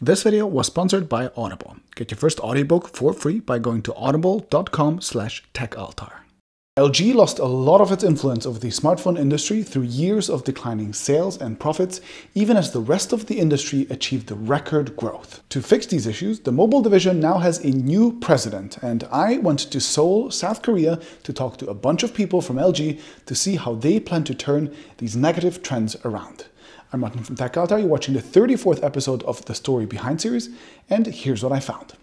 This video was sponsored by Audible. Get your first audiobook for free by going to audible.com/TechAltar. LG lost a lot of its influence over the smartphone industry through years of declining sales and profits, even as the rest of the industry achieved record growth. To fix these issues, the mobile division now has a new president, and I went to Seoul, South Korea to talk to a bunch of people from LG to see how they plan to turn these negative trends around. I'm Martin from TechAltar. You're watching the 34th episode of the Story Behind series, and here's what I found.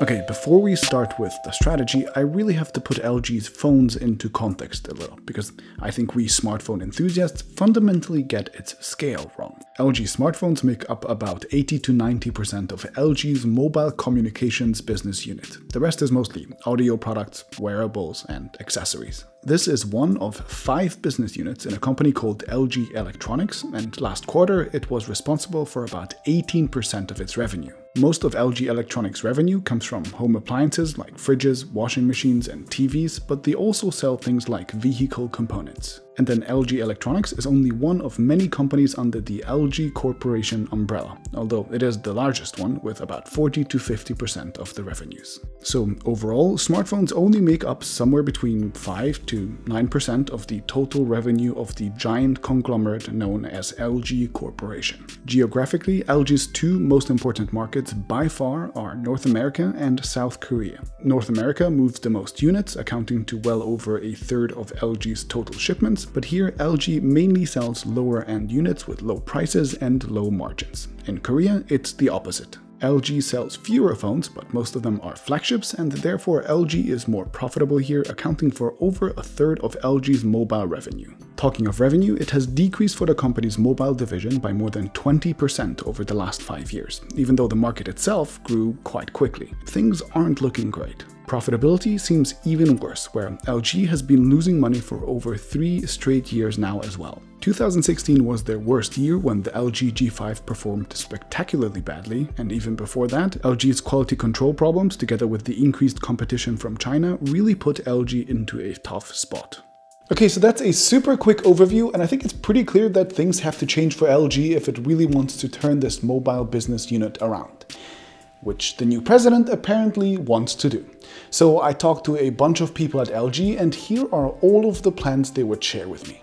Okay, before we start with the strategy, I really have to put LG's phones into context a little, because I think we smartphone enthusiasts fundamentally get its scale wrong. LG smartphones make up about 80 to 90% of LG's mobile communications business unit. The rest is mostly audio products, wearables, and accessories. This is one of 5 business units in a company called LG Electronics, and last quarter it was responsible for about 18% of its revenue. Most of LG Electronics' revenue comes from home appliances like fridges, washing machines, and TVs, but they also sell things like vehicle components. And then LG Electronics is only one of many companies under the LG Corporation umbrella, although it is the largest one with about 40 to 50% of the revenues. So overall, smartphones only make up somewhere between 5 to 9% of the total revenue of the giant conglomerate known as LG Corporation. Geographically, LG's 2 most important markets by far are North America and South Korea. North America moves the most units, accounting to well over a third of LG's total shipments, but here LG mainly sells lower-end units with low prices and low margins. In Korea, it's the opposite. LG sells fewer phones, but most of them are flagships, and therefore LG is more profitable here, accounting for over a third of LG's mobile revenue. Talking of revenue, it has decreased for the company's mobile division by more than 20% over the last 5 years, even though the market itself grew quite quickly. Things aren't looking great. Profitability seems even worse, where LG has been losing money for over 3 straight years now as well. 2016 was their worst year when the LG G5 performed spectacularly badly, and even before that, LG's quality control problems together with the increased competition from China really put LG into a tough spot. Okay, so that's a super quick overview, and I think it's pretty clear that things have to change for LG if it really wants to turn this mobile business unit around, which the new president apparently wants to do. So I talked to a bunch of people at LG, and here are all of the plans they would share with me.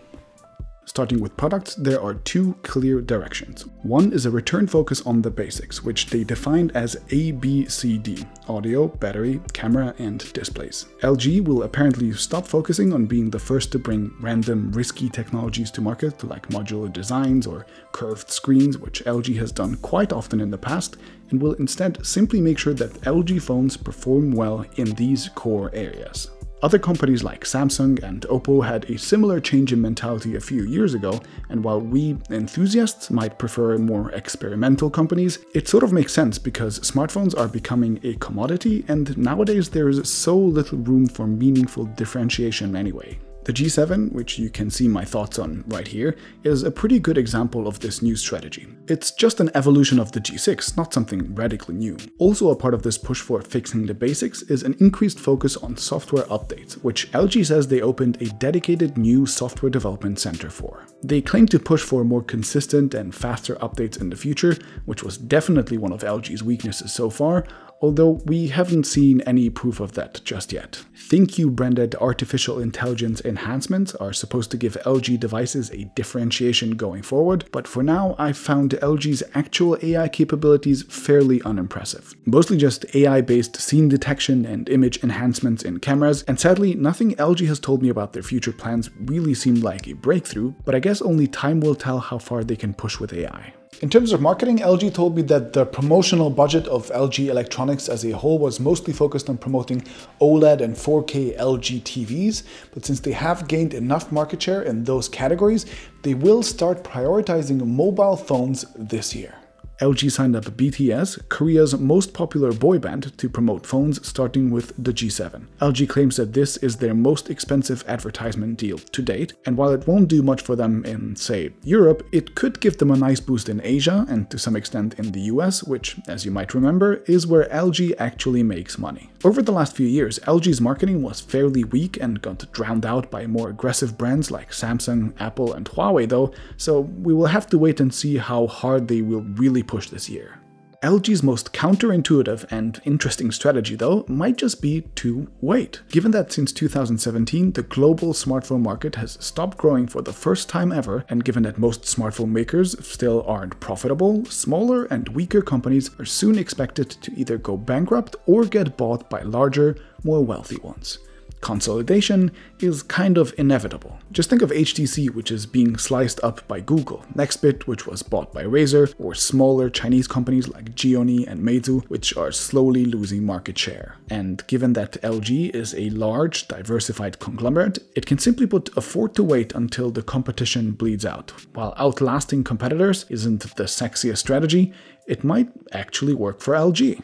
Starting with products, there are 2 clear directions. One is a return focus on the basics, which they defined as ABCD: audio, battery, camera, and displays. LG will apparently stop focusing on being the first to bring random risky technologies to market, like modular designs or curved screens, which LG has done quite often in the past, and will instead simply make sure that LG phones perform well in these core areas. Other companies like Samsung and Oppo had a similar change in mentality a few years ago, and while we enthusiasts might prefer more experimental companies, it sort of makes sense because smartphones are becoming a commodity, and nowadays there is so little room for meaningful differentiation anyway. The G7, which you can see my thoughts on right here, is a pretty good example of this new strategy. It's just an evolution of the G6, not something radically new. Also a part of this push for fixing the basics is an increased focus on software updates, which LG says they opened a dedicated new software development center for. They claim to push for more consistent and faster updates in the future, which was definitely one of LG's weaknesses so far, although we haven't seen any proof of that just yet. ThinQ-branded artificial intelligence enhancements are supposed to give LG devices a differentiation going forward, but for now I've found LG's actual AI capabilities fairly unimpressive. Mostly just AI-based scene detection and image enhancements in cameras, and sadly nothing LG has told me about their future plans really seemed like a breakthrough, but I guess only time will tell how far they can push with AI. In terms of marketing, LG told me that the promotional budget of LG Electronics as a whole was mostly focused on promoting OLED and 4K LG TVs, but since they have gained enough market share in those categories, they will start prioritizing mobile phones this year. LG signed up BTS, Korea's most popular boy band, to promote phones starting with the G7. LG claims that this is their most expensive advertisement deal to date, and while it won't do much for them in, say, Europe, it could give them a nice boost in Asia and to some extent in the US, which, as you might remember, is where LG actually makes money. Over the last few years, LG's marketing was fairly weak and got drowned out by more aggressive brands like Samsung, Apple, and Huawei though, so we will have to wait and see how hard they will really push this year. LG's most counterintuitive and interesting strategy, though, might just be to wait. Given that since 2017, the global smartphone market has stopped growing for the first time ever, and given that most smartphone makers still aren't profitable, smaller and weaker companies are soon expected to either go bankrupt or get bought by larger, more wealthy ones. Consolidation is kind of inevitable. Just think of HTC, which is being sliced up by Google, Nextbit, which was bought by Razer, or smaller Chinese companies like Gionee and Meizu, which are slowly losing market share. And given that LG is a large, diversified conglomerate, it can simply afford to wait until the competition bleeds out. While outlasting competitors isn't the sexiest strategy, it might actually work for LG.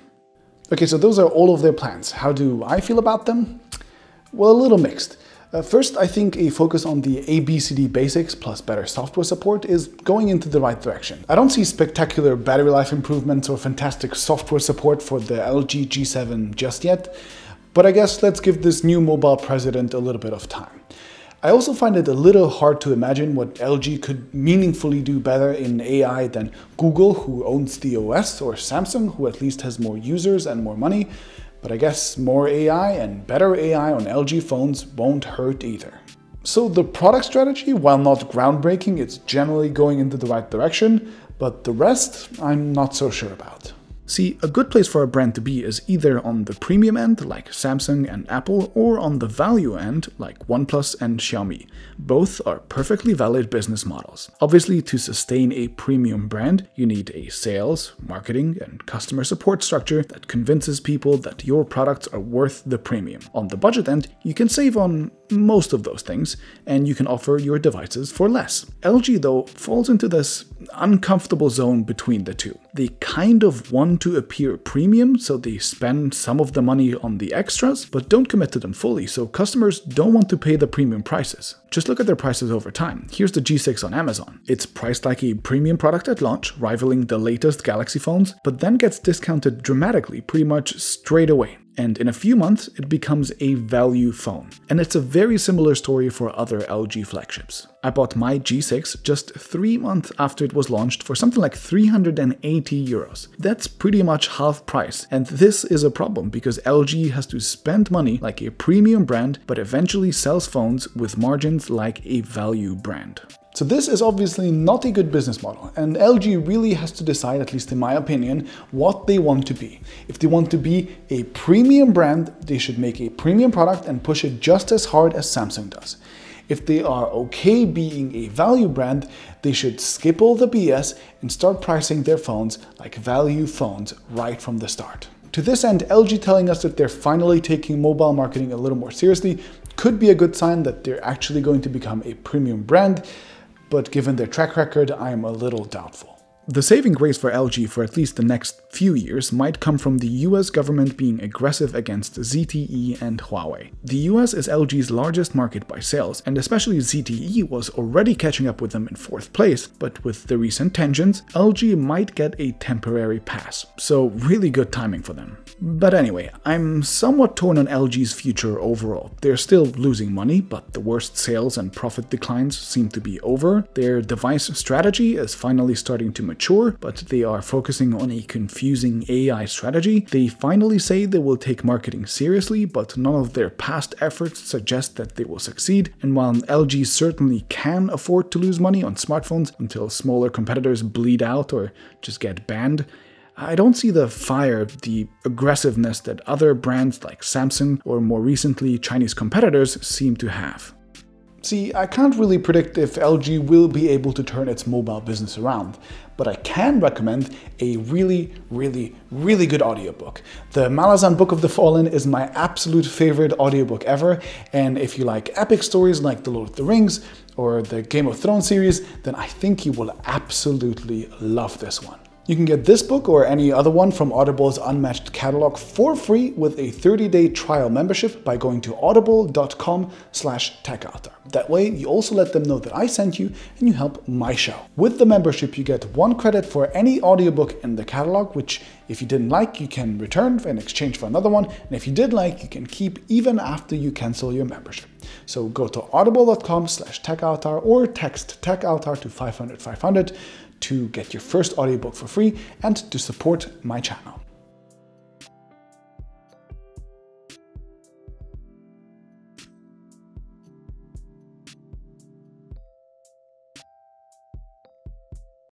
Okay, so those are all of their plans. How do I feel about them? Well, a little mixed. First, I think a focus on the ABCD basics plus better software support is going into the right direction. I don't see spectacular battery life improvements or fantastic software support for the LG G7 just yet, but I guess let's give this new mobile president a little bit of time. I also find it a little hard to imagine what LG could meaningfully do better in AI than Google, who owns the OS, or Samsung, who at least has more users and more money. But I guess more AI and better AI on LG phones won't hurt either. So the product strategy, while not groundbreaking, it's generally going into the right direction, but the rest I'm not so sure about. See, a good place for a brand to be is either on the premium end, like Samsung and Apple, or on the value end, like OnePlus and Xiaomi. Both are perfectly valid business models. Obviously, to sustain a premium brand, you need a sales, marketing, and customer support structure that convinces people that your products are worth the premium. On the budget end, you can save on most of those things, and you can offer your devices for less. LG, though, falls into this uncomfortable zone between the two. They kind of want to appear premium, so they spend some of the money on the extras, but don't commit to them fully, so customers don't want to pay the premium prices. Just look at their prices over time. Here's the G6 on Amazon. It's priced like a premium product at launch, rivaling the latest Galaxy phones, but then gets discounted dramatically pretty much straight away. And in a few months, it becomes a value phone. And it's a very similar story for other LG flagships. I bought my G6 just 3 months after it was launched for something like 380 euros. That's pretty much half price. And this is a problem because LG has to spend money like a premium brand, but eventually sells phones with margins like a value brand. So this is obviously not a good business model, and LG really has to decide, at least in my opinion, what they want to be. If they want to be a premium brand, they should make a premium product and push it just as hard as Samsung does. If they are okay being a value brand, they should skip all the BS and start pricing their phones like value phones right from the start. To this end, LG telling us that they're finally taking mobile marketing a little more seriously could be a good sign that they're actually going to become a premium brand, but given their track record, I am a little doubtful. The saving grace for LG for at least the next few years might come from the US government being aggressive against ZTE and Huawei. The US is LG's largest market by sales, and especially ZTE was already catching up with them in 4th place, but with the recent tensions, LG might get a temporary pass. So really good timing for them. But anyway, I'm somewhat torn on LG's future overall. They're still losing money, but the worst sales and profit declines seem to be over. Their device strategy is finally starting to mature, but they are focusing on a confusing AI strategy. They finally say they will take marketing seriously, but none of their past efforts suggest that they will succeed. And while LG certainly can afford to lose money on smartphones until smaller competitors bleed out or just get banned, I don't see the fire, the aggressiveness that other brands like Samsung or more recently Chinese competitors seem to have. See, I can't really predict if LG will be able to turn its mobile business around, but I can recommend a really good audiobook. The Malazan Book of the Fallen is my absolute favorite audiobook ever, and if you like epic stories like The Lord of the Rings or the Game of Thrones series, then I think you will absolutely love this one. You can get this book or any other one from Audible's unmatched catalog for free with a 30-day trial membership by going to audible.com/TechAltar. That way, you also let them know that I sent you and you help my show. With the membership, you get 1 credit for any audiobook in the catalog, which if you didn't like, you can return in exchange for another one. And if you did like, you can keep even after you cancel your membership. So go to audible.com/TechAltar or text TechAltar to 500 500 to get your first audiobook for free and to support my channel.